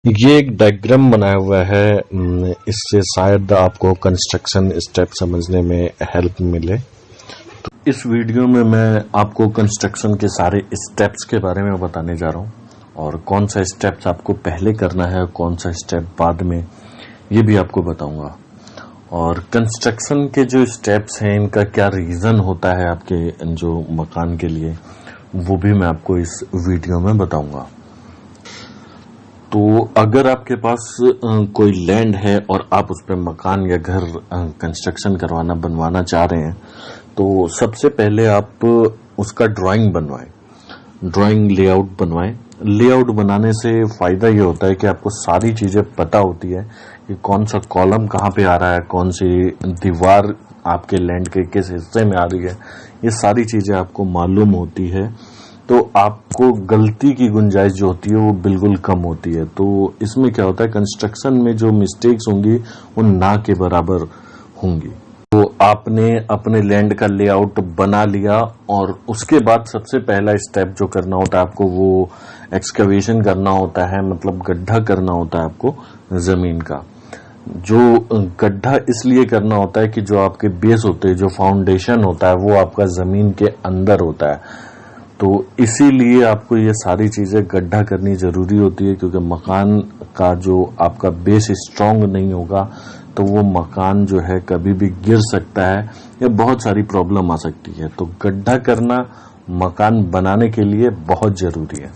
ये एक डायग्राम बनाया हुआ है। इससे शायद आपको कंस्ट्रक्शन स्टेप समझने में हेल्प मिले। तो इस वीडियो में मैं आपको कंस्ट्रक्शन के सारे स्टेप्स के बारे में बताने जा रहा हूँ और कौन सा स्टेप्स आपको पहले करना है और कौन सा स्टेप बाद में, ये भी आपको बताऊंगा। और कंस्ट्रक्शन के जो स्टेप्स हैं इनका क्या रीज़न होता है आपके जो मकान के लिए, वो भी मैं आपको इस वीडियो में बताऊंगा। तो अगर आपके पास कोई लैंड है और आप उस पर मकान या घर कंस्ट्रक्शन बनवाना चाह रहे हैं, तो सबसे पहले आप उसका ड्राइंग बनवाएं, ड्राइंग लेआउट बनवाएं। लेआउट बनाने से फ़ायदा ये होता है कि आपको सारी चीज़ें पता होती है कि कौन सा कॉलम कहाँ पे आ रहा है, कौन सी दीवार आपके लैंड के किस हिस्से में आ रही है, ये सारी चीज़ें आपको मालूम होती है। तो आपको गलती की गुंजाइश जो होती है वो बिल्कुल कम होती है। तो इसमें क्या होता है, कंस्ट्रक्शन में जो मिस्टेक्स होंगी वो ना के बराबर होंगी। तो आपने अपने लैंड का लेआउट बना लिया और उसके बाद सबसे पहला स्टेप जो करना होता है आपको, वो एक्सकवेशन करना होता है, मतलब गड्ढा करना होता है आपको जमीन का। जो गड्ढा इसलिए करना होता है कि जो आपके बेस होते हैं, जो फाउंडेशन होता है, वो आपका जमीन के अंदर होता है। तो इसीलिए आपको ये सारी चीजें गड्ढा करनी जरूरी होती है, क्योंकि मकान का जो आपका बेस स्ट्रांग नहीं होगा तो वो मकान जो है कभी भी गिर सकता है या बहुत सारी प्रॉब्लम आ सकती है। तो गड्ढा करना मकान बनाने के लिए बहुत जरूरी है।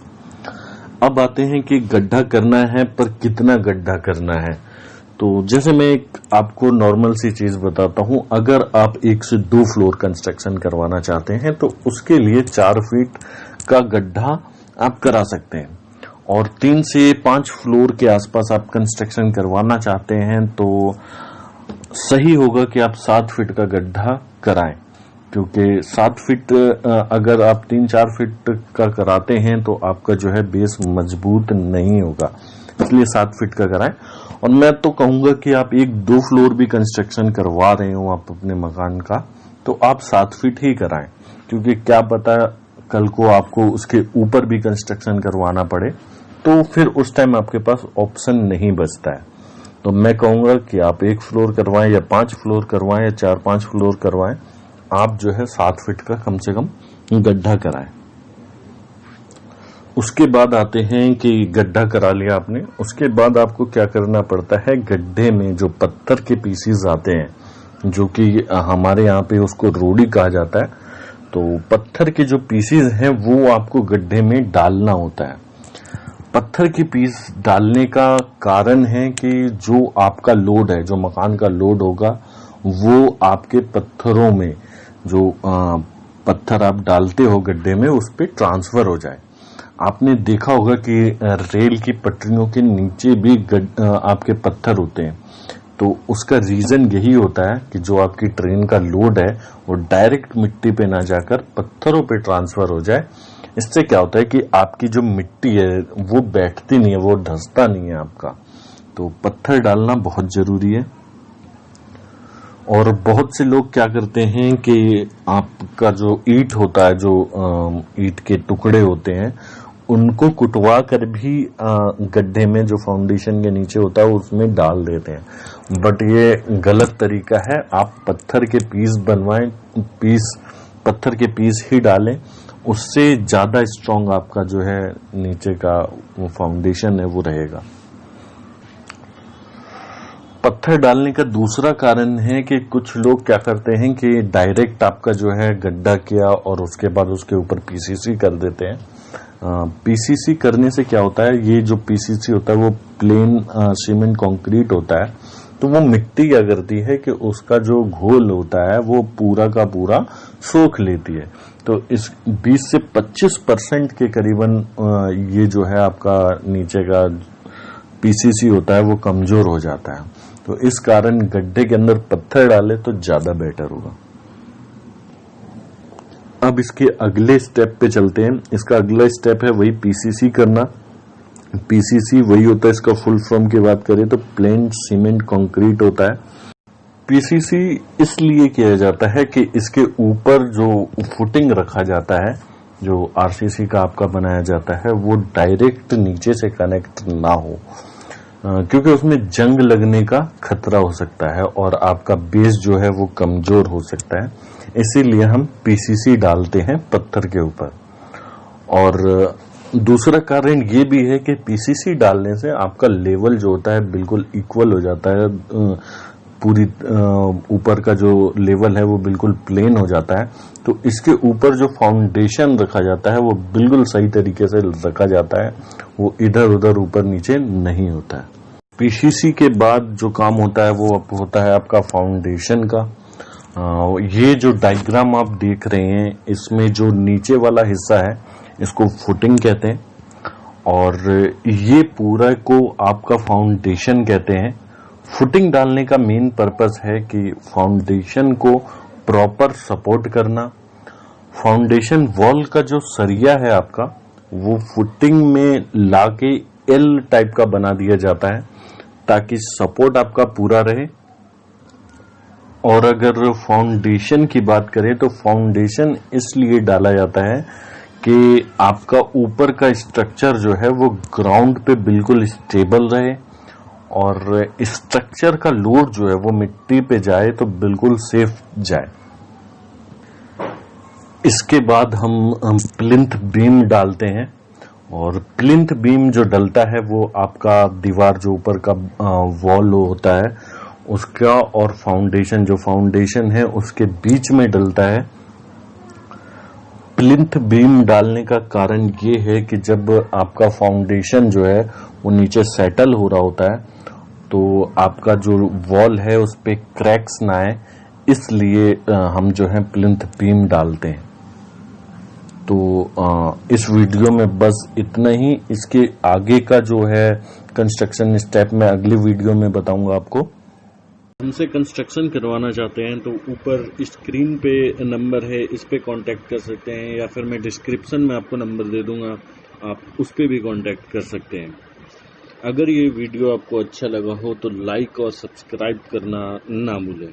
अब आते हैं कि गड्ढा करना है, पर कितना गड्ढा करना है। तो जैसे मैं एक आपको नॉर्मल सी चीज बताता हूं, अगर आप 1 से 2 फ्लोर कंस्ट्रक्शन करवाना चाहते हैं तो उसके लिए 4 फीट का गड्ढा आप करा सकते हैं, और 3 से 5 फ्लोर के आसपास आप कंस्ट्रक्शन करवाना चाहते हैं तो सही होगा कि आप 7 फीट का गड्ढा कराएं, क्योंकि 7 फीट अगर आप 3-4 फीट का कराते हैं तो आपका जो है बेस मजबूत नहीं होगा, इसलिए 7 फीट का कराएं। और मैं तो कहूंगा कि आप 1-2 फ्लोर भी कंस्ट्रक्शन करवा रहे हो आप अपने मकान का, तो आप 7 फीट ही कराएं, क्योंकि क्या पता कल को आपको उसके ऊपर भी कंस्ट्रक्शन करवाना पड़े, तो फिर उस टाइम आपके पास ऑप्शन नहीं बचता है। तो मैं कहूंगा कि आप 1 फ्लोर करवाएं या 5 फ्लोर करवाएं या 4-5 फ्लोर करवाएं, आप जो है 7 फीट का कम से कम गड्ढा कराएं। उसके बाद आते हैं कि गड्ढा करा लिया आपने, उसके बाद आपको क्या करना पड़ता है, गड्ढे में जो पत्थर के पीसीज आते हैं, जो कि हमारे यहाँ पे उसको रोड़ी कहा जाता है, तो पत्थर के जो पीसीज हैं वो आपको गड्ढे में डालना होता है। पत्थर के पीस डालने का कारण है कि जो आपका लोड है, जो मकान का लोड होगा, वो आपके पत्थरों में जो पत्थर आप डालते हो गड्ढे में, उस पर ट्रांसफर हो जाए। आपने देखा होगा कि रेल की पटरियों के नीचे भी आपके पत्थर होते हैं, तो उसका रीजन यही होता है कि जो आपकी ट्रेन का लोड है वो डायरेक्ट मिट्टी पे ना जाकर पत्थरों पे ट्रांसफर हो जाए। इससे क्या होता है कि आपकी जो मिट्टी है वो बैठती नहीं है, वो धंसता नहीं है आपका। तो पत्थर डालना बहुत जरूरी है। और बहुत से लोग क्या करते हैं कि आपका जो ईंट होता है, जो ईंट के टुकड़े होते हैं, उनको कुटवा कर भी गड्ढे में जो फाउंडेशन के नीचे होता है उसमें डाल देते हैं, बट ये गलत तरीका है। आप पत्थर के पीस बनवाएं, पत्थर के पीस ही डालें, उससे ज्यादा स्ट्रांग आपका जो है नीचे का वो फाउंडेशन है वो रहेगा। पत्थर डालने का दूसरा कारण है कि कुछ लोग क्या करते हैं कि डायरेक्ट आपका जो है गड्ढा किया और उसके बाद उसके ऊपर पीसीसी कर देते हैं। पीसीसी करने से क्या होता है, ये जो पीसीसी होता है वो प्लेन सीमेंट कंक्रीट होता है, तो वो मिट्टी क्या करती है कि उसका जो घोल होता है वो पूरा का पूरा सोख लेती है। तो इस 20 से 25% के करीबन ये जो है आपका नीचे का पीसीसी होता है वो कमजोर हो जाता है। तो इस कारण गड्ढे के अंदर पत्थर डाले तो ज्यादा बेटर होगा। अब इसके अगले स्टेप पे चलते हैं। इसका अगला स्टेप है वही पीसीसी करना। पीसीसी वही होता है, इसका फुल फॉर्म की बात करें तो प्लेन सीमेंट कंक्रीट होता है। पीसीसी इसलिए किया जाता है कि इसके ऊपर जो फुटिंग रखा जाता है, जो आरसीसी का आपका बनाया जाता है, वो डायरेक्ट नीचे से कनेक्ट ना हो। क्योंकि उसमें जंग लगने का खतरा हो सकता है और आपका बेस जो है वो कमजोर हो सकता है। इसीलिए हम पीसीसी डालते हैं पत्थर के ऊपर। और दूसरा कारण ये भी है कि पीसीसी डालने से आपका लेवल जो होता है बिल्कुल इक्वल हो जाता है, पूरी ऊपर का जो लेवल है वो बिल्कुल प्लेन हो जाता है। तो इसके ऊपर जो फाउंडेशन रखा जाता है वो बिल्कुल सही तरीके से रखा जाता है, वो इधर उधर ऊपर नीचे नहीं होता है। पीसीसी के बाद जो काम होता है वो होता है आपका फाउंडेशन का। ये जो डायग्राम आप देख रहे हैं इसमें जो नीचे वाला हिस्सा है इसको फुटिंग कहते हैं और ये पूरा को आपका फाउंडेशन कहते हैं। फुटिंग डालने का मेन पर्पस है कि फाउंडेशन को प्रॉपर सपोर्ट करना। फाउंडेशन वॉल का जो सरिया है आपका वो फुटिंग में लाके एल टाइप का बना दिया जाता है ताकि सपोर्ट आपका पूरा रहे। और अगर फाउंडेशन की बात करें तो फाउंडेशन इसलिए डाला जाता है कि आपका ऊपर का स्ट्रक्चर जो है वो ग्राउंड पे बिल्कुल स्टेबल रहे और स्ट्रक्चर का लोड जो है वो मिट्टी पे जाए तो बिल्कुल सेफ जाए। इसके बाद हम प्लिंथ बीम डालते हैं और प्लिंथ बीम जो डलता है वो आपका दीवार जो ऊपर का वॉल होता है उसका और फाउंडेशन जो फाउंडेशन है उसके बीच में डलता है। प्लिंथ बीम डालने का कारण ये है कि जब आपका फाउंडेशन जो है वो नीचे सेटल हो रहा होता है तो आपका जो वॉल है उस पे क्रैक्स ना आए, इसलिए हम जो है प्लिंथ बीम डालते हैं। तो इस वीडियो में बस इतना ही। इसके आगे का जो है कंस्ट्रक्शन स्टेप मैं अगली वीडियो में बताऊंगा आपको। हमसे कंस्ट्रक्शन करवाना चाहते हैं तो ऊपर स्क्रीन पे नंबर है, इस पे कांटेक्ट कर सकते हैं या फिर मैं डिस्क्रिप्शन में आपको नंबर दे दूंगा, आप उस पे भी कांटेक्ट कर सकते हैं। अगर ये वीडियो आपको अच्छा लगा हो तो लाइक और सब्सक्राइब करना ना भूलें।